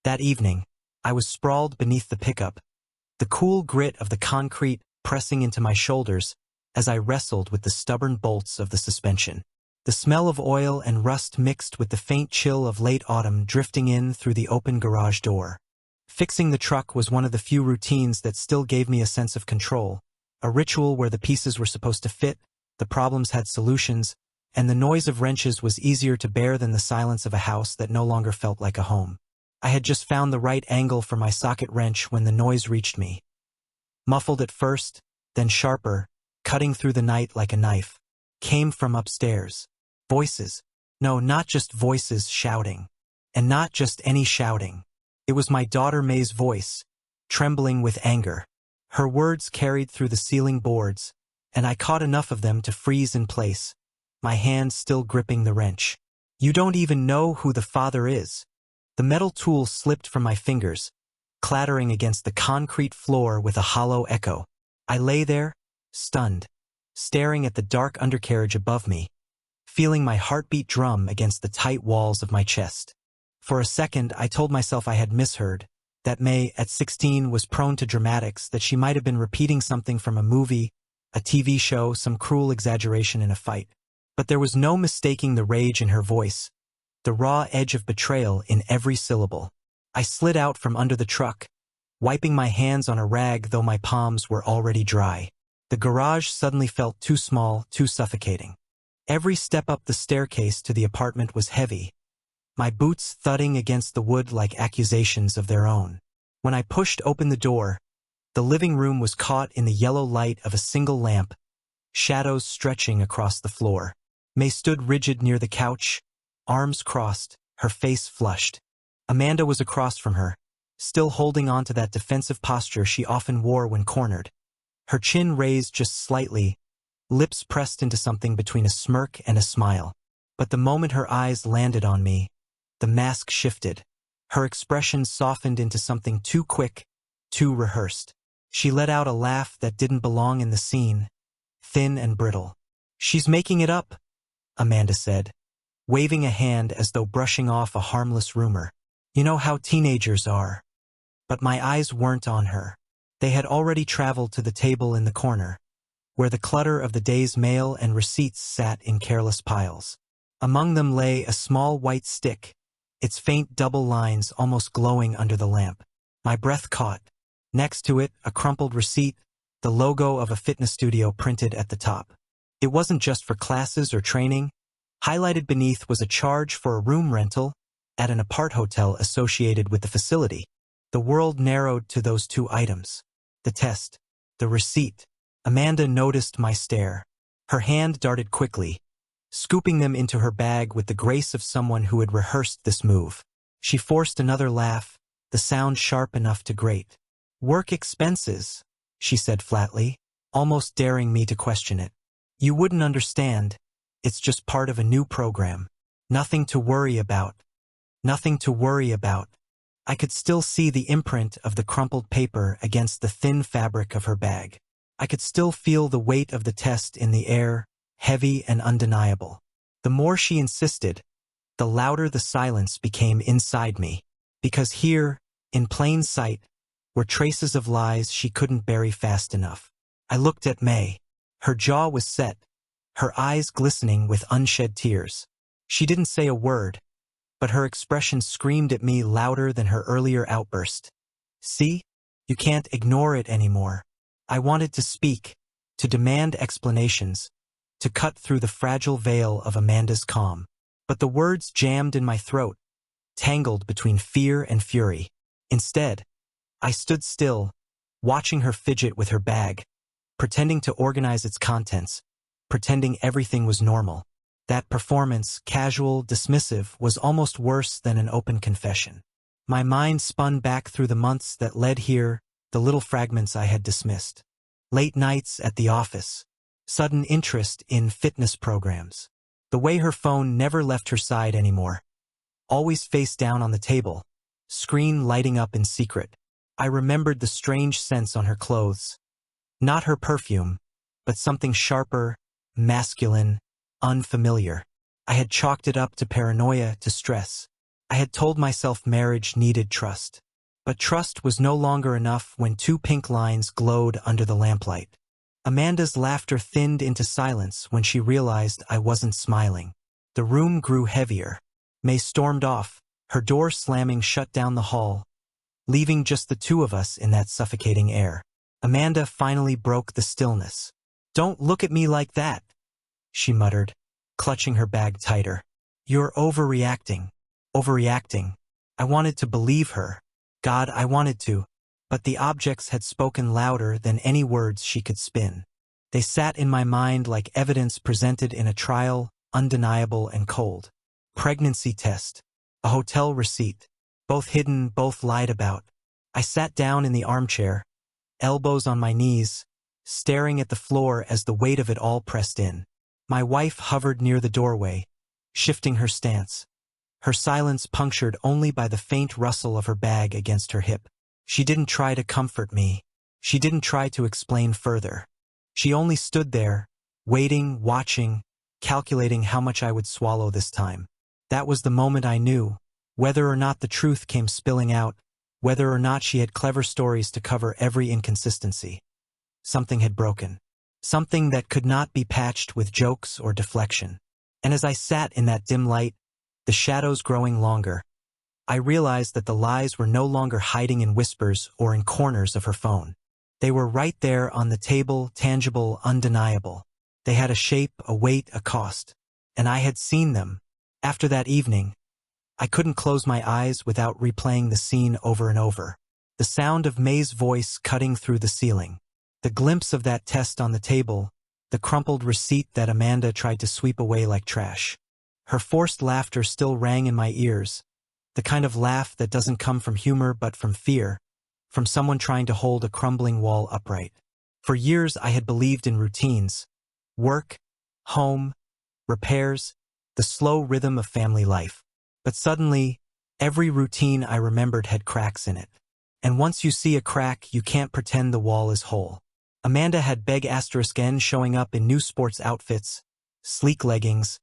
That evening, I was sprawled beneath the pickup, the cool grit of the concrete pressing into my shoulders as I wrestled with the stubborn bolts of the suspension. The smell of oil and rust mixed with the faint chill of late autumn drifting in through the open garage door. Fixing the truck was one of the few routines that still gave me a sense of control, a ritual where the pieces were supposed to fit, the problems had solutions, and the noise of wrenches was easier to bear than the silence of a house that no longer felt like a home. I had just found the right angle for my socket wrench when the noise reached me. Muffled at first, then sharper, cutting through the night like a knife, came from upstairs. Voices. No, not just voices shouting. And not just any shouting. It was my daughter May's voice, trembling with anger. Her words carried through the ceiling boards, and I caught enough of them to freeze in place, my hand still gripping the wrench. You don't even know who the father is. The metal tool slipped from my fingers, clattering against the concrete floor with a hollow echo. I lay there, stunned, staring at the dark undercarriage above me, feeling my heartbeat drum against the tight walls of my chest. For a second, I told myself I had misheard, that May, at 16, was prone to dramatics, that she might have been repeating something from a movie, a TV show, some cruel exaggeration in a fight. But there was no mistaking the rage in her voice, the raw edge of betrayal in every syllable. I slid out from under the truck, wiping my hands on a rag though my palms were already dry. The garage suddenly felt too small, too suffocating. Every step up the staircase to the apartment was heavy, my boots thudding against the wood like accusations of their own. When I pushed open the door, the living room was caught in the yellow light of a single lamp, shadows stretching across the floor. May stood rigid near the couch, arms crossed, her face flushed. Amanda was across from her, still holding on to that defensive posture she often wore when cornered. Her chin raised just slightly, lips pressed into something between a smirk and a smile. But the moment her eyes landed on me, the mask shifted. Her expression softened into something too quick, too rehearsed. She let out a laugh that didn't belong in the scene, thin and brittle. "She's making it up," Amanda said, waving a hand as though brushing off a harmless rumor. "You know how teenagers are." But my eyes weren't on her. They had already traveled to the table in the corner, where the clutter of the day's mail and receipts sat in careless piles. Among them lay a small white stick, its faint double lines almost glowing under the lamp. My breath caught. Next to it, a crumpled receipt, the logo of a fitness studio printed at the top. It wasn't just for classes or training. Highlighted beneath was a charge for a room rental at an apart hotel associated with the facility. The world narrowed to those two items. The test, the receipt. Amanda noticed my stare. Her hand darted quickly, scooping them into her bag with the grace of someone who had rehearsed this move. She forced another laugh, the sound sharp enough to grate. "Work expenses," she said flatly, almost daring me to question it. "You wouldn't understand. It's just part of a new program. Nothing to worry about. Nothing to worry about." I could still see the imprint of the crumpled paper against the thin fabric of her bag. I could still feel the weight of the test in the air, heavy and undeniable. The more she insisted, the louder the silence became inside me, because here, in plain sight, were traces of lies she couldn't bury fast enough. I looked at May. Her jaw was set, her eyes glistening with unshed tears. She didn't say a word, but her expression screamed at me louder than her earlier outburst. "See? You can't ignore it anymore." I wanted to speak, to demand explanations, to cut through the fragile veil of Amanda's calm. But the words jammed in my throat, tangled between fear and fury. Instead, I stood still, watching her fidget with her bag, pretending to organize its contents, pretending everything was normal. That performance, casual, dismissive, was almost worse than an open confession. My mind spun back through the months that led here, the little fragments I had dismissed. Late nights at the office, sudden interest in fitness programs, the way her phone never left her side anymore, always face down on the table, screen lighting up in secret. I remembered the strange scents on her clothes. Not her perfume, but something sharper, masculine, unfamiliar. I had chalked it up to paranoia, to stress. I had told myself marriage needed trust. But trust was no longer enough when two pink lines glowed under the lamplight. Amanda's laughter thinned into silence when she realized I wasn't smiling. The room grew heavier. May stormed off, her door slamming shut down the hall, leaving just the two of us in that suffocating air. Amanda finally broke the stillness. "Don't look at me like that," she muttered, clutching her bag tighter. "You're overreacting." Overreacting. I wanted to believe her. God, I wanted to. But the objects had spoken louder than any words she could spin. They sat in my mind like evidence presented in a trial, undeniable and cold. Pregnancy test. A hotel receipt. Both hidden, both lied about. I sat down in the armchair, elbows on my knees, staring at the floor as the weight of it all pressed in. My wife hovered near the doorway, shifting her stance. Her silence punctured only by the faint rustle of her bag against her hip. She didn't try to comfort me. She didn't try to explain further. She only stood there, waiting, watching, calculating how much I would swallow this time. That was the moment I knew, whether or not the truth came spilling out, whether or not she had clever stories to cover every inconsistency. Something had broken. Something that could not be patched with jokes or deflection. And as I sat in that dim light, the shadows growing longer, I realized that the lies were no longer hiding in whispers or in corners of her phone. They were right there on the table, tangible, undeniable. They had a shape, a weight, a cost. And I had seen them. After that evening, I couldn't close my eyes without replaying the scene over and over. The sound of May's voice cutting through the ceiling. The glimpse of that test on the table, the crumpled receipt that Amanda tried to sweep away like trash. Her forced laughter still rang in my ears, the kind of laugh that doesn't come from humor but from fear, from someone trying to hold a crumbling wall upright. For years I had believed in routines, work, home, repairs, the slow rhythm of family life. But suddenly, every routine I remembered had cracks in it. And once you see a crack, you can't pretend the wall is whole. Amanda had N showing up in new sports outfits, sleek leggings,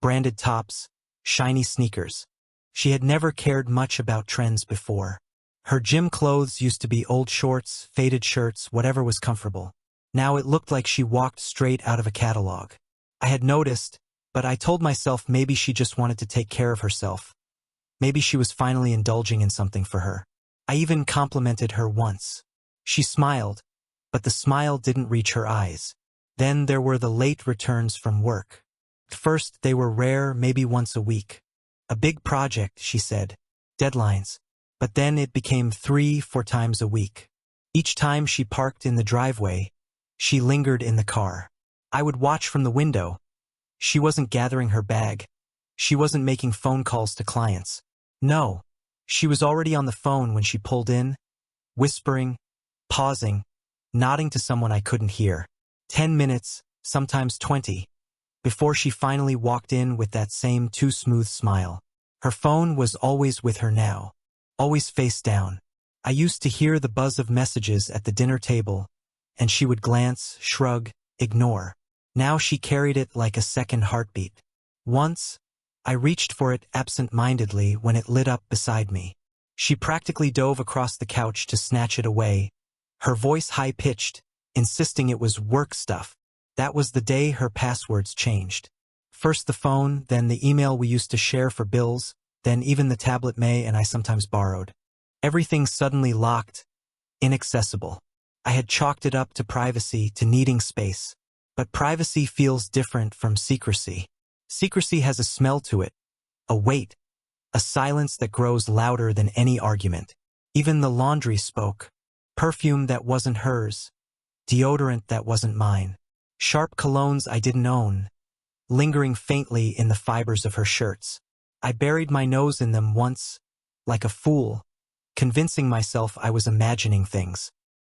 branded tops, shiny sneakers. She had never cared much about trends before. Her gym clothes used to be old shorts, faded shirts, whatever was comfortable. Now it looked like she walked straight out of a catalog. I had noticed, but I told myself maybe she just wanted to take care of herself. Maybe she was finally indulging in something for her. I even complimented her once. She smiled, but the smile didn't reach her eyes. Then there were the late returns from work. First, they were rare, maybe once a week. A big project, she said. Deadlines. But then it became 3-4 times a week. Each time she parked in the driveway, she lingered in the car. I would watch from the window. She wasn't gathering her bag. She wasn't making phone calls to clients. No, she was already on the phone when she pulled in, whispering, pausing, nodding to someone I couldn't hear. 10 minutes, sometimes 20. Before she finally walked in with that same too smooth smile. Her phone was always with her now, always face down. I used to hear the buzz of messages at the dinner table, and she would glance, shrug, ignore. Now she carried it like a second heartbeat. Once, I reached for it absent-mindedly when it lit up beside me. She practically dove across the couch to snatch it away, her voice high-pitched, insisting it was work stuff. That was the day her passwords changed. First the phone, then the email we used to share for bills, then even the tablet May and I sometimes borrowed. Everything suddenly locked, inaccessible. I had chalked it up to privacy, to needing space. But privacy feels different from secrecy. Secrecy has a smell to it, a weight, a silence that grows louder than any argument. Even the laundry spoke. Perfume that wasn't hers, deodorant that wasn't mine. Sharp colognes I didn't own, lingering faintly in the fibers of her shirts. I buried my nose in them once, like a fool, convincing myself I was imagining things.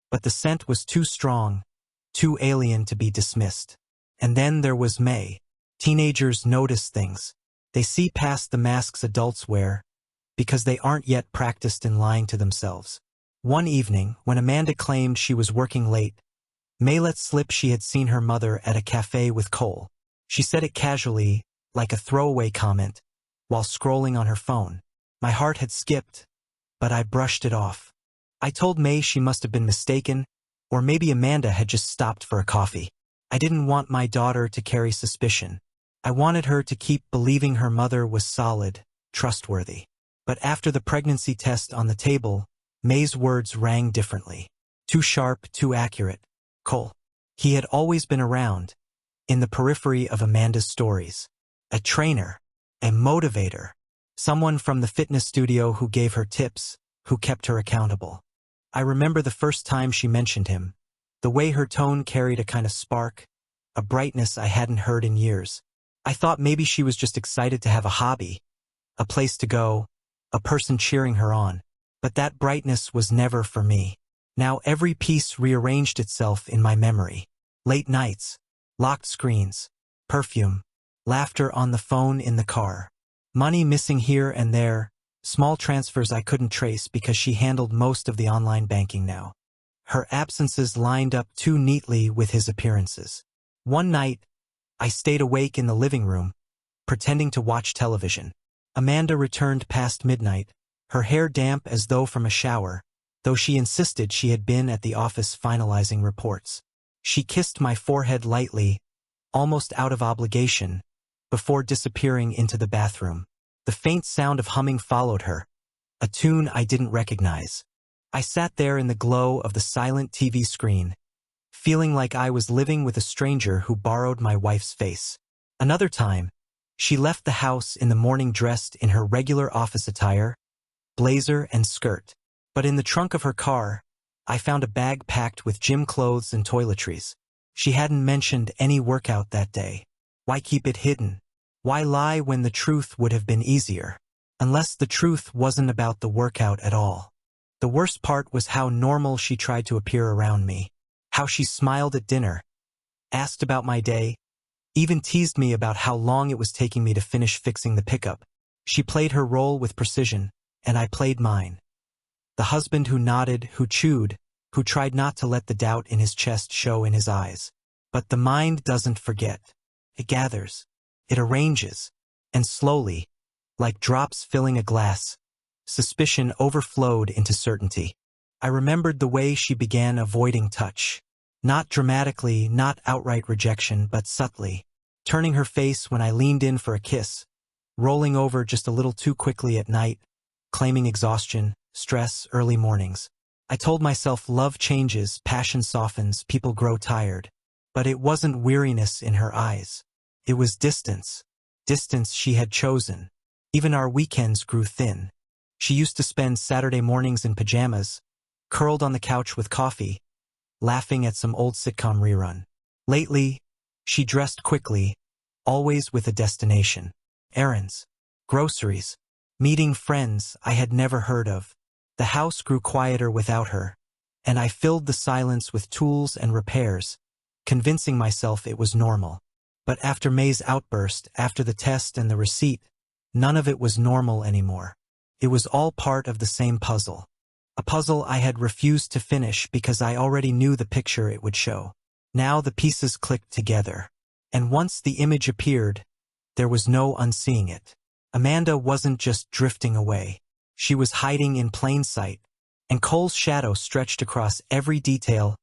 But the scent was too strong, too alien to be dismissed. And then there was May. Teenagers notice things. They see past the masks adults wear, because they aren't yet practiced in lying to themselves. One evening, when Amanda claimed she was working late, May let slip she had seen her mother at a cafe with Cole. She said it casually, like a throwaway comment, while scrolling on her phone. My heart had skipped, but I brushed it off. I told May she must have been mistaken, or maybe Amanda had just stopped for a coffee. I didn't want my daughter to carry suspicion. I wanted her to keep believing her mother was solid, trustworthy. But after the pregnancy test on the table, May's words rang differently. Too sharp, too accurate. Cole. He had always been around, in the periphery of Amanda's stories. A trainer, a motivator, someone from the fitness studio who gave her tips, who kept her accountable. I remember the first time she mentioned him, the way her tone carried a kind of spark, a brightness I hadn't heard in years. I thought maybe she was just excited to have a hobby, a place to go, a person cheering her on. But that brightness was never for me. Now every piece rearranged itself in my memory. Late nights, locked screens, perfume, laughter on the phone in the car, money missing here and there, small transfers I couldn't trace because she handled most of the online banking now. Her absences lined up too neatly with his appearances. One night, I stayed awake in the living room, pretending to watch television. Amanda returned past midnight, her hair damp as though from a shower, though she insisted she had been at the office finalizing reports. She kissed my forehead lightly, almost out of obligation, before disappearing into the bathroom. The faint sound of humming followed her, a tune I didn't recognize. I sat there in the glow of the silent TV screen, feeling like I was living with a stranger who borrowed my wife's face. Another time, she left the house in the morning dressed in her regular office attire, blazer and skirt. But in the trunk of her car, I found a bag packed with gym clothes and toiletries. She hadn't mentioned any workout that day. Why keep it hidden? Why lie when the truth would have been easier? Unless the truth wasn't about the workout at all. The worst part was how normal she tried to appear around me. How she smiled at dinner, asked about my day, even teased me about how long it was taking me to finish fixing the pickup. She played her role with precision, and I played mine. The husband who nodded, who chewed, who tried not to let the doubt in his chest show in his eyes. But the mind doesn't forget. It gathers. It arranges. And slowly, like drops filling a glass, suspicion overflowed into certainty. I remembered the way she began avoiding touch. Not dramatically, not outright rejection, but subtly. Turning her face when I leaned in for a kiss. Rolling over just a little too quickly at night. Claiming exhaustion, stress, early mornings. I told myself love changes, passion softens, people grow tired. But it wasn't weariness in her eyes. It was distance. Distance she had chosen. Even our weekends grew thin. She used to spend Saturday mornings in pajamas, curled on the couch with coffee, laughing at some old sitcom rerun. Lately, she dressed quickly, always with a destination. Errands, groceries, meeting friends I had never heard of. The house grew quieter without her, and I filled the silence with tools and repairs, convincing myself it was normal. But after May's outburst, after the test and the receipt, none of it was normal anymore. It was all part of the same puzzle. A puzzle I had refused to finish because I already knew the picture it would show. Now the pieces clicked together. And once the image appeared, there was no unseeing it. Amanda wasn't just drifting away. She was hiding in plain sight, and Cole's shadow stretched across every detail,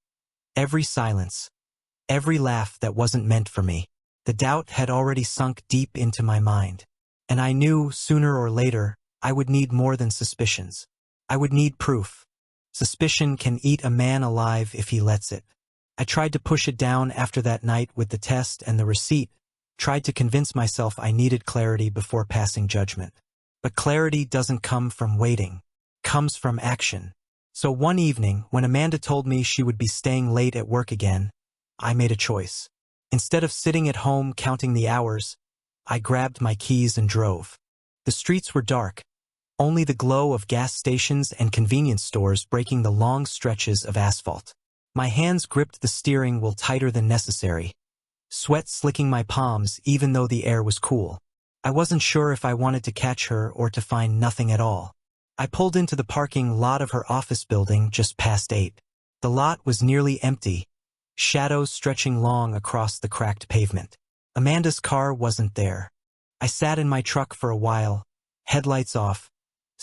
every silence, every laugh that wasn't meant for me. The doubt had already sunk deep into my mind, and I knew sooner or later I would need more than suspicions. I would need proof. Suspicion can eat a man alive if he lets it. I tried to push it down after that night with the test and the receipt, tried to convince myself I needed clarity before passing judgment. But clarity doesn't come from waiting, it comes from action. So one evening, when Amanda told me she would be staying late at work again, I made a choice. Instead of sitting at home counting the hours, I grabbed my keys and drove. The streets were dark, only the glow of gas stations and convenience stores breaking the long stretches of asphalt. My hands gripped the steering wheel tighter than necessary, sweat slicking my palms even though the air was cool. I wasn't sure if I wanted to catch her or to find nothing at all. I pulled into the parking lot of her office building just past 8. The lot was nearly empty, shadows stretching long across the cracked pavement. Amanda's car wasn't there. I sat in my truck for a while, headlights off,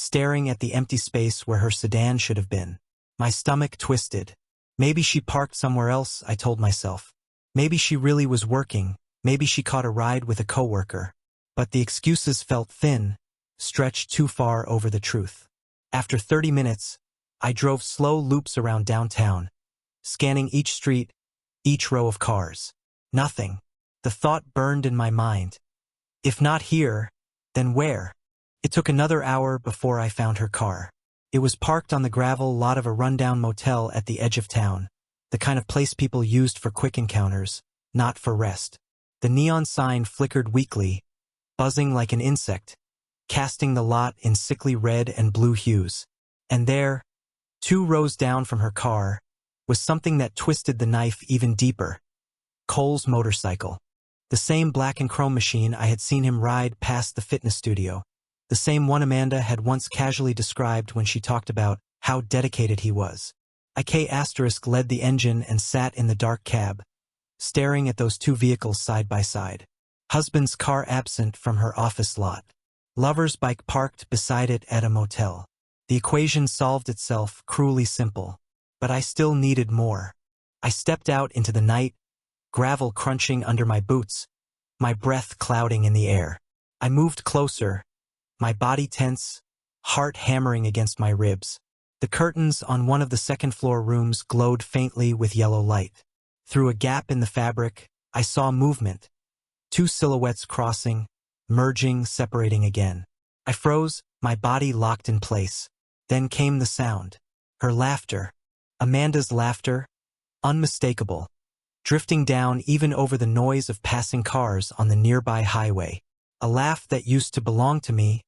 staring at the empty space where her sedan should have been. My stomach twisted. Maybe she parked somewhere else, I told myself. Maybe she really was working. Maybe she caught a ride with a coworker. But the excuses felt thin, stretched too far over the truth. After 30 minutes, I drove slow loops around downtown, scanning each street, each row of cars. Nothing. The thought burned in my mind. If not here, then where? It took another hour before I found her car. It was parked on the gravel lot of a rundown motel at the edge of town, the kind of place people used for quick encounters, not for rest. The neon sign flickered weakly, buzzing like an insect, casting the lot in sickly red and blue hues. And there, 2 rows down from her car, was something that twisted the knife even deeper. Cole's motorcycle. The same black and chrome machine I had seen him ride past the fitness studio. The same one Amanda had once casually described when she talked about how dedicated he was. IK** led the engine and sat in the dark cab, staring at those 2 vehicles side by side. Husband's car absent from her office lot. Lover's bike parked beside it at a motel. The equation solved itself, cruelly simple. But I still needed more. I stepped out into the night, gravel crunching under my boots, my breath clouding in the air. I moved closer, my body tense, heart hammering against my ribs. The curtains on one of the second-floor rooms glowed faintly with yellow light. Through a gap in the fabric, I saw movement. 2 silhouettes crossing, merging, separating again. I froze, my body locked in place. Then came the sound. Her laughter. Amanda's laughter. Unmistakable. Drifting down even over the noise of passing cars on the nearby highway. A laugh that used to belong to me,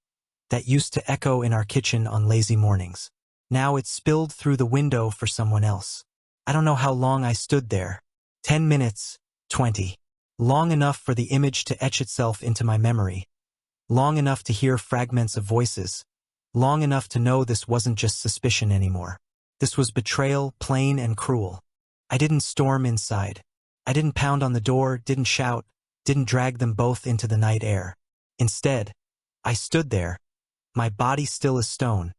that used to echo in our kitchen on lazy mornings. Now it spilled through the window for someone else. I don't know how long I stood there. 10 minutes, 20. Long enough for the image to etch itself into my memory. Long enough to hear fragments of voices. Long enough to know this wasn't just suspicion anymore. This was betrayal, plain and cruel. I didn't storm inside. I didn't pound on the door, didn't shout, didn't drag them both into the night air. Instead, I stood there, my body still as stone,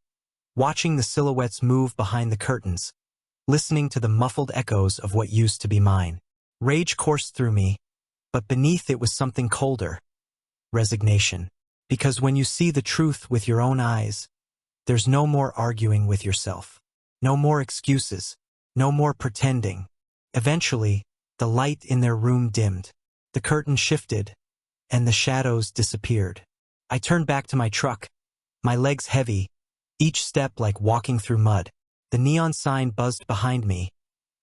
watching the silhouettes move behind the curtains, listening to the muffled echoes of what used to be mine. Rage coursed through me, but beneath it was something colder. Resignation. Because when you see the truth with your own eyes, there's no more arguing with yourself. No more excuses. No more pretending. Eventually, the light in their room dimmed. The curtain shifted, and the shadows disappeared. I turned back to my truck, my legs heavy, each step like walking through mud. The neon sign buzzed behind me,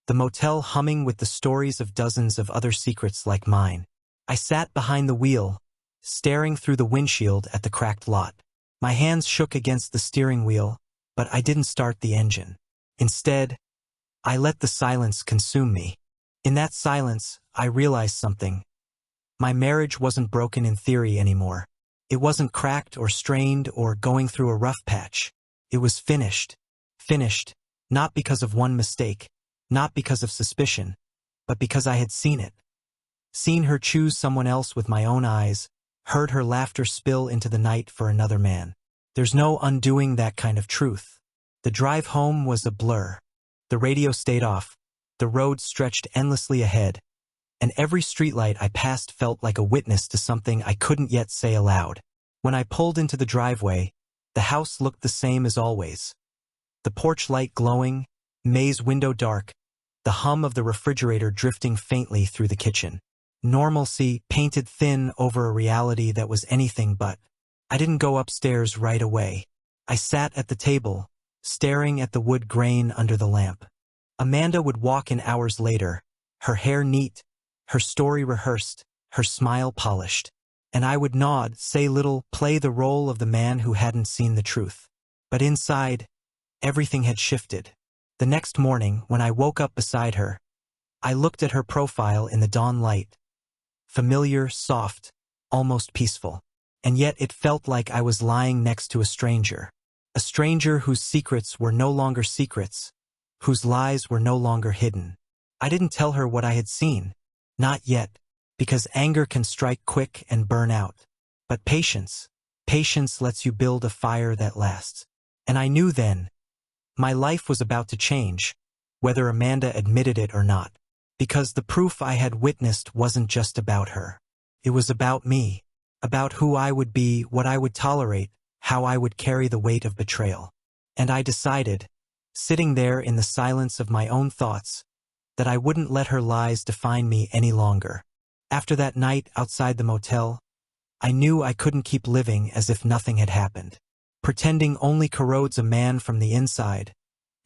the motel humming with the stories of dozens of other secrets like mine. I sat behind the wheel, staring through the windshield at the cracked lot. My hands shook against the steering wheel, but I didn't start the engine. Instead, I let the silence consume me. In that silence, I realized something. My marriage wasn't broken in theory anymore. It wasn't cracked or strained or going through a rough patch. It was finished. Finished, not because of one mistake, not because of suspicion, but because I had seen it. Seen her choose someone else with my own eyes, heard her laughter spill into the night for another man. There's no undoing that kind of truth. The drive home was a blur. The radio stayed off. The road stretched endlessly ahead, and every streetlight I passed felt like a witness to something I couldn't yet say aloud. When I pulled into the driveway, the house looked the same as always. The porch light glowing, May's window dark, the hum of the refrigerator drifting faintly through the kitchen. Normalcy painted thin over a reality that was anything but. I didn't go upstairs right away. I sat at the table, staring at the wood grain under the lamp. Amanda would walk in hours later, her hair neat, her story rehearsed, her smile polished. And I would nod, say little, play the role of the man who hadn't seen the truth. But inside, everything had shifted. The next morning, when I woke up beside her, I looked at her profile in the dawn light. Familiar, soft, almost peaceful. And yet it felt like I was lying next to a stranger. A stranger whose secrets were no longer secrets, whose lies were no longer hidden. I didn't tell her what I had seen. Not yet, because anger can strike quick and burn out. But patience Patience lets you build a fire that lasts. And I knew then, my life was about to change, whether Amanda admitted it or not. Because the proof I had witnessed wasn't just about her. It was about me. About who I would be, what I would tolerate, how I would carry the weight of betrayal. And I decided, sitting there in the silence of my own thoughts, that I wouldn't let her lies define me any longer. After that night outside the motel, I knew I couldn't keep living as if nothing had happened. Pretending only corrodes a man from the inside,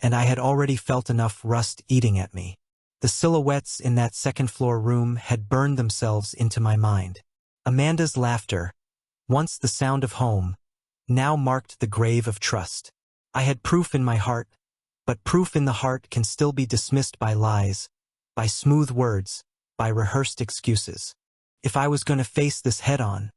and I had already felt enough rust eating at me. The silhouettes in that second-floor room had burned themselves into my mind. Amanda's laughter, once the sound of home, now marked the grave of trust. I had proof in my heart, but proof in the heart can still be dismissed by lies, by smooth words, by rehearsed excuses. If I was going to face this head-on,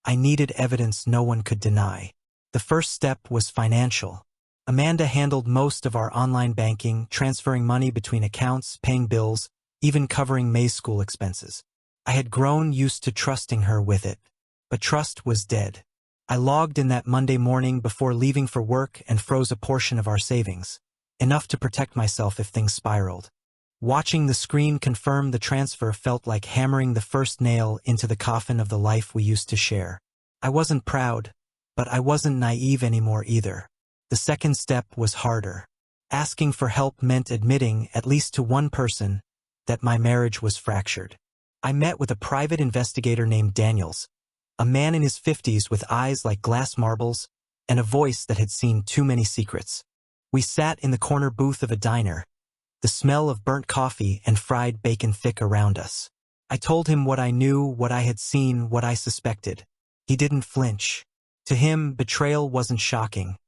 I needed evidence no one could deny. The first step was financial. Amanda handled most of our online banking, transferring money between accounts, paying bills, even covering May's school expenses. I had grown used to trusting her with it, but trust was dead. I logged in that Monday morning before leaving for work and froze a portion of our savings, enough to protect myself if things spiraled. Watching the screen confirm the transfer felt like hammering the first nail into the coffin of the life we used to share. I wasn't proud, but I wasn't naive anymore either. The second step was harder. Asking for help meant admitting, at least to one person, that my marriage was fractured. I met with a private investigator named Daniels, a man in his 50s with eyes like glass marbles and a voice that had seen too many secrets. We sat in the corner booth of a diner, the smell of burnt coffee and fried bacon thick around us. I told him what I knew, what I had seen, what I suspected. He didn't flinch. To him, betrayal wasn't shocking.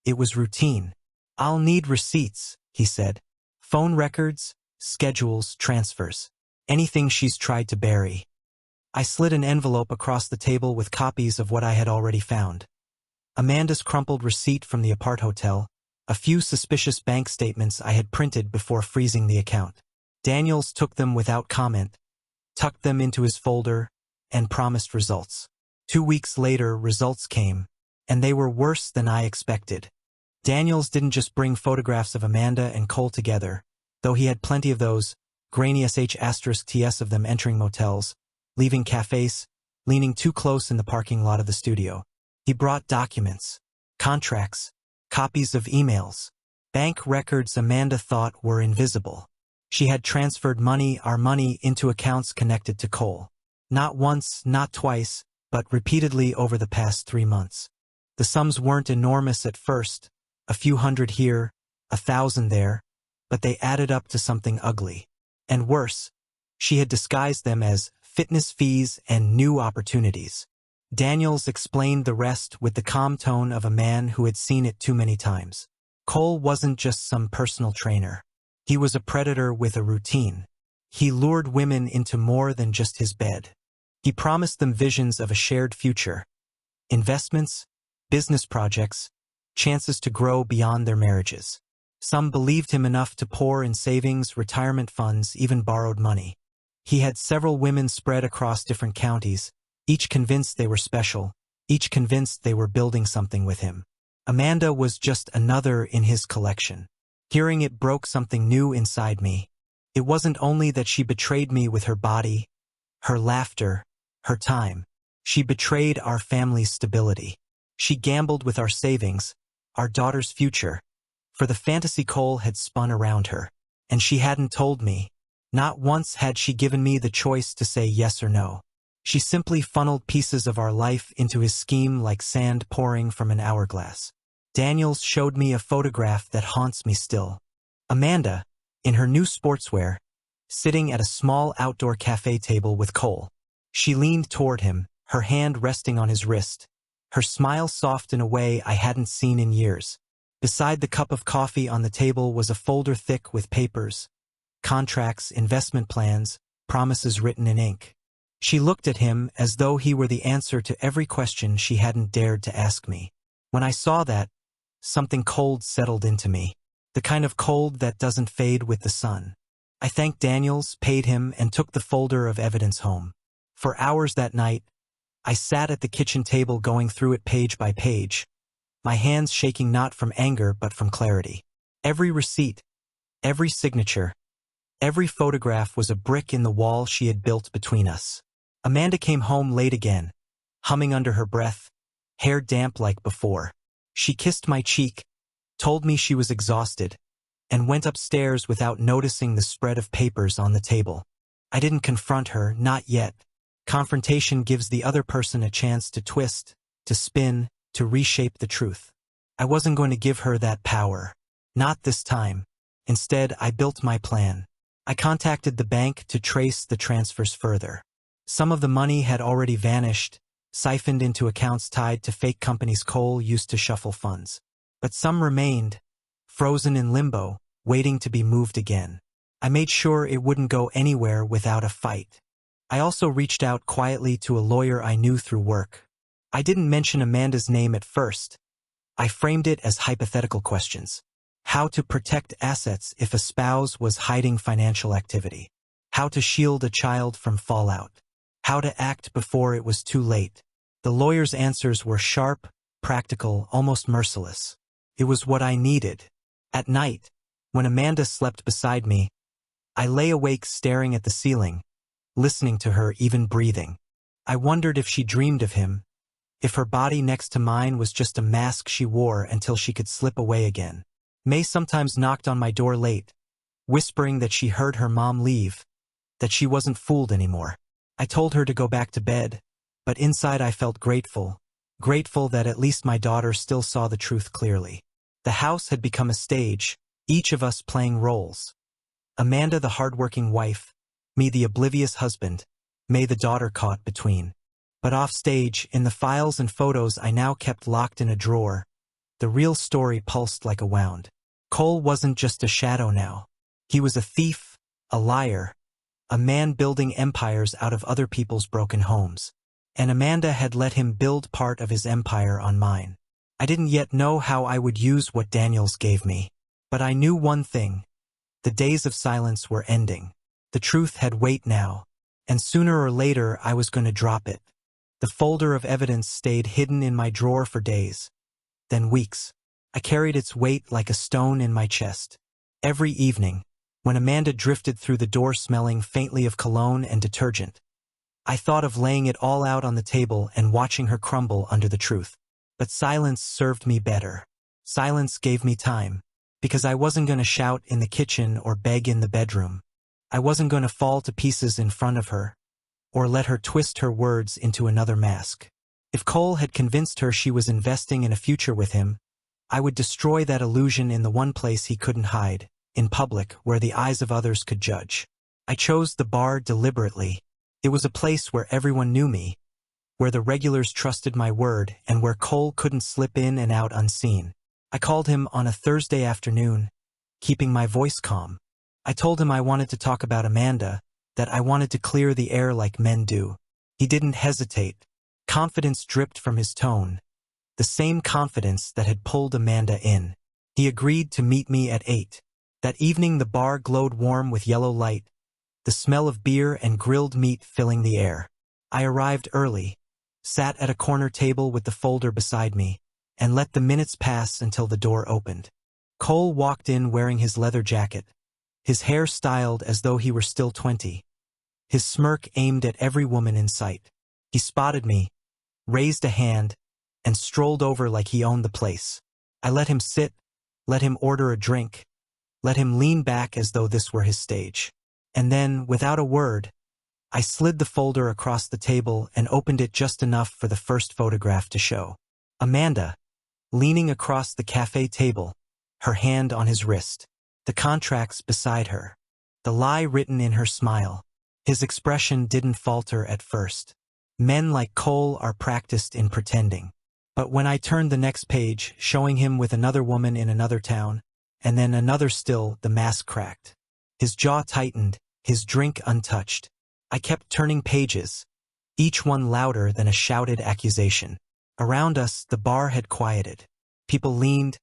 It was routine. "I'll need receipts," he said. "Phone records, schedules, transfers. Anything she's tried to bury." I slid an envelope across the table with copies of what I had already found. Amanda's crumpled receipt from the apart hotel, a few suspicious bank statements I had printed before freezing the account. Daniels took them without comment, tucked them into his folder, and promised results. 2 weeks later, results came, and they were worse than I expected. Daniels didn't just bring photographs of Amanda and Cole together, though he had plenty of those, grainy *TS of them entering motels, leaving cafes, leaning too close in the parking lot of the studio. He brought documents, contracts, copies of emails, bank records Amanda thought were invisible. She had transferred money, our money, into accounts connected to Cole. Not once, not twice, but repeatedly over the past 3 months. The sums weren't enormous at first, a few hundred here, 1,000 there, but they added up to something ugly. And worse, she had disguised them as fitness fees and new opportunities. Daniels explained the rest with the calm tone of a man who had seen it too many times. Cole wasn't just some personal trainer. He was a predator with a routine. He lured women into more than just his bed. He promised them visions of a shared future, investments, business projects, chances to grow beyond their marriages. Some believed him enough to pour in savings, retirement funds, even borrowed money. He had several women spread across different counties, each convinced they were special, each convinced they were building something with him. Amanda was just another in his collection. Hearing it broke something new inside me. It wasn't only that she betrayed me with her body, her laughter, her time. She betrayed our family's stability. She gambled with our savings, our daughter's future, for the fantasy Cole had spun around her. And she hadn't told me. Not once had she given me the choice to say yes or no. She simply funneled pieces of our life into his scheme like sand pouring from an hourglass. Daniels showed me a photograph that haunts me still. Amanda, in her new sportswear, sitting at a small outdoor cafe table with Cole. She leaned toward him, her hand resting on his wrist, her smile soft in a way I hadn't seen in years. Beside the cup of coffee on the table was a folder thick with papers, contracts, investment plans, promises written in ink. She looked at him as though he were the answer to every question she hadn't dared to ask me. When I saw that, something cold settled into me, the kind of cold that doesn't fade with the sun. I thanked Daniels, paid him, and took the folder of evidence home. For hours that night, I sat at the kitchen table going through it page by page, my hands shaking not from anger but from clarity. Every receipt, every signature, every photograph was a brick in the wall she had built between us. Amanda came home late again, humming under her breath, hair damp like before. She kissed my cheek, told me she was exhausted, and went upstairs without noticing the spread of papers on the table. I didn't confront her, not yet. Confrontation gives the other person a chance to twist, to spin, to reshape the truth. I wasn't going to give her that power. Not this time. Instead, I built my plan. I contacted the bank to trace the transfers further. Some of the money had already vanished, siphoned into accounts tied to fake companies Cole used to shuffle funds. But some remained, frozen in limbo, waiting to be moved again. I made sure it wouldn't go anywhere without a fight. I also reached out quietly to a lawyer I knew through work. I didn't mention Amanda's name at first. I framed it as hypothetical questions. How to protect assets if a spouse was hiding financial activity. How to shield a child from fallout. How to act before it was too late. The lawyer's answers were sharp, practical, almost merciless. It was what I needed. At night, when Amanda slept beside me, I lay awake staring at the ceiling, listening to her even breathing. I wondered if she dreamed of him, if her body next to mine was just a mask she wore until she could slip away again. May sometimes knocked on my door late, whispering that she heard her mom leave, that she wasn't fooled anymore. I told her to go back to bed, but inside I felt grateful that at least my daughter still saw the truth clearly. The house had become a stage, each of us playing roles. Amanda the hard-working wife, me the oblivious husband, May the daughter caught between. But offstage, in the files and photos I now kept locked in a drawer, the real story pulsed like a wound. Cole wasn't just a shadow now. He was a thief, a liar, a man building empires out of other people's broken homes. And Amanda had let him build part of his empire on mine. I didn't yet know how I would use what Daniels gave me. But I knew one thing. The days of silence were ending. The truth had weight now. And sooner or later I was going to drop it. The folder of evidence stayed hidden in my drawer for days. Then weeks. I carried its weight like a stone in my chest. Every evening, when Amanda drifted through the door smelling faintly of cologne and detergent, I thought of laying it all out on the table and watching her crumble under the truth. But silence served me better. Silence gave me time, because I wasn't going to shout in the kitchen or beg in the bedroom. I wasn't going to fall to pieces in front of her, or let her twist her words into another mask. If Cole had convinced her she was investing in a future with him, I would destroy that illusion in the one place he couldn't hide, in public, where the eyes of others could judge. I chose the bar deliberately. It was a place where everyone knew me, where the regulars trusted my word, and where Cole couldn't slip in and out unseen. I called him on a Thursday afternoon, keeping my voice calm. I told him I wanted to talk about Amanda, that I wanted to clear the air like men do. He didn't hesitate. Confidence dripped from his tone, the same confidence that had pulled Amanda in. He agreed to meet me at 8. That evening the bar glowed warm with yellow light, the smell of beer and grilled meat filling the air. I arrived early, sat at a corner table with the folder beside me, and let the minutes pass until the door opened. Cole walked in wearing his leather jacket, his hair styled as though he were still 20. His smirk aimed at every woman in sight. He spotted me, raised a hand, and strolled over like he owned the place. I let him sit, let him order a drink, let him lean back as though this were his stage. And then, without a word, I slid the folder across the table and opened it just enough for the first photograph to show. Amanda, leaning across the cafe table, her hand on his wrist, the contracts beside her, the lie written in her smile. His expression didn't falter at first. Men like Cole are practiced in pretending. But when I turned the next page, showing him with another woman in another town, and then another still, the mask cracked. His jaw tightened, his drink untouched. I kept turning pages, each one louder than a shouted accusation. Around us, the bar had quieted. People leaned,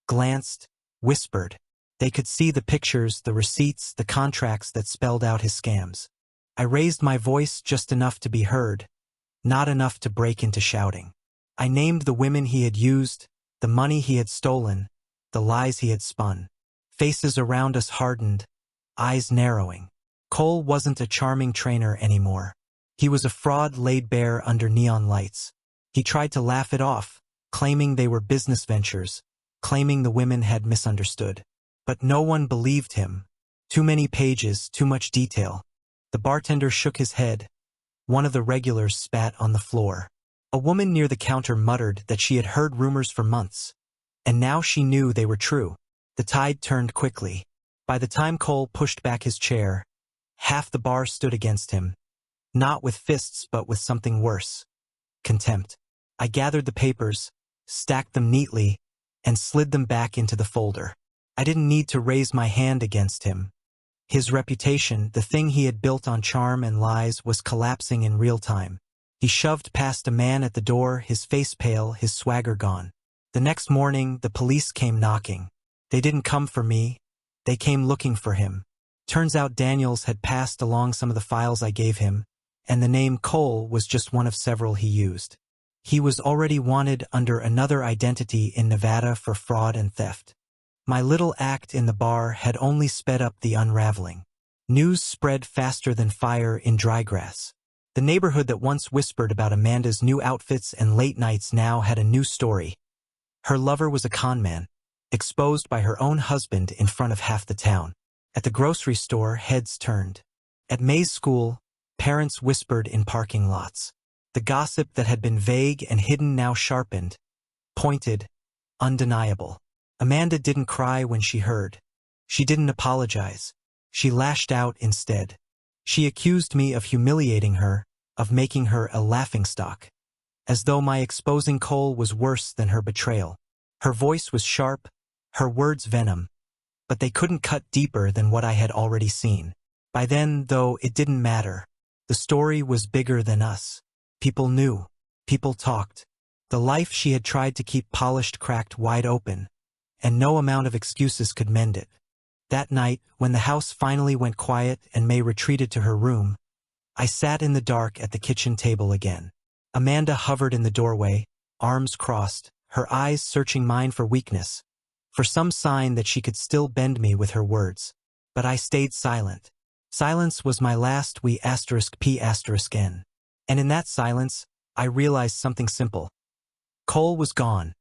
glanced, whispered. They could see the pictures, the receipts, the contracts that spelled out his scams. I raised my voice just enough to be heard, not enough to break into shouting. I named the women he had used, the money he had stolen, the lies he had spun. Faces around us hardened, eyes narrowing. Cole wasn't a charming trainer anymore. He was a fraud laid bare under neon lights. He tried to laugh it off, claiming they were business ventures, claiming the women had misunderstood. But no one believed him. Too many pages, too much detail. The bartender shook his head. One of the regulars spat on the floor. A woman near the counter muttered that she had heard rumors for months, and now she knew they were true. The tide turned quickly. By the time Cole pushed back his chair, half the bar stood against him, not with fists but with something worse. Contempt. I gathered the papers, stacked them neatly, and slid them back into the folder. I didn't need to raise my hand against him. His reputation, the thing he had built on charm and lies, was collapsing in real time. He shoved past a man at the door, his face pale, his swagger gone. The next morning, the police came knocking. They didn't come for me. They came looking for him. Turns out Daniels had passed along some of the files I gave him, and the name Cole was just one of several he used. He was already wanted under another identity in Nevada for fraud and theft. My little act in the bar had only sped up the unraveling. News spread faster than fire in dry grass. The neighborhood that once whispered about Amanda's new outfits and late nights now had a new story. Her lover was a con man, exposed by her own husband in front of half the town. At the grocery store, heads turned. At May's school, parents whispered in parking lots. The gossip that had been vague and hidden now sharpened, pointed, undeniable. Amanda didn't cry when she heard. She didn't apologize. She lashed out instead. She accused me of humiliating her, of making her a laughingstock, as though my exposing Cole was worse than her betrayal. Her voice was sharp, her words venom, but they couldn't cut deeper than what I had already seen. By then, though, it didn't matter. The story was bigger than us. People knew. People talked. The life she had tried to keep polished cracked wide open, and no amount of excuses could mend it. That night, when the house finally went quiet and May retreated to her room, I sat in the dark at the kitchen table again. Amanda hovered in the doorway, arms crossed, her eyes searching mine for weakness, for some sign that she could still bend me with her words. But I stayed silent. Silence was my last P***N. And in that silence, I realized something simple. Cole was gone.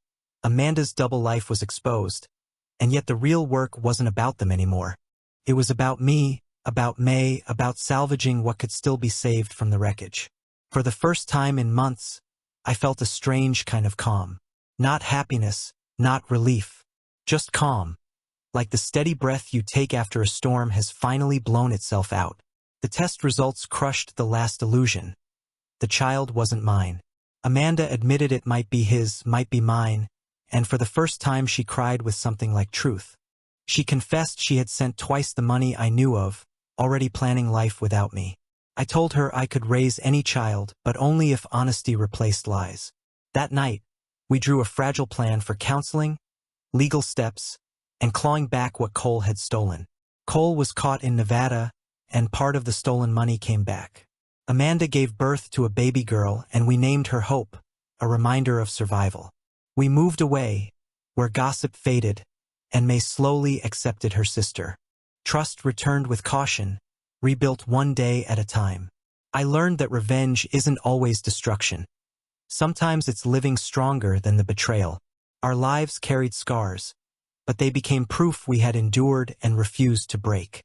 Amanda's double life was exposed, and yet the real work wasn't about them anymore. It was about me, about May, about salvaging what could still be saved from the wreckage. For the first time in months, I felt a strange kind of calm. Not happiness, not relief, just calm. Like the steady breath you take after a storm has finally blown itself out. The test results crushed the last illusion. The child wasn't mine. Amanda admitted it might be his, might be mine, and for the first time she cried with something like truth. She confessed she had sent twice the money I knew of, already planning life without me. I told her I could raise any child, but only if honesty replaced lies. That night, we drew a fragile plan for counseling, legal steps, and clawing back what Cole had stolen. Cole was caught in Nevada, and part of the stolen money came back. Amanda gave birth to a baby girl, and we named her Hope, a reminder of survival. We moved away, where gossip faded, and May slowly accepted her sister. Trust returned with caution, rebuilt one day at a time. I learned that revenge isn't always destruction. Sometimes it's living stronger than the betrayal. Our lives carried scars, but they became proof we had endured and refused to break.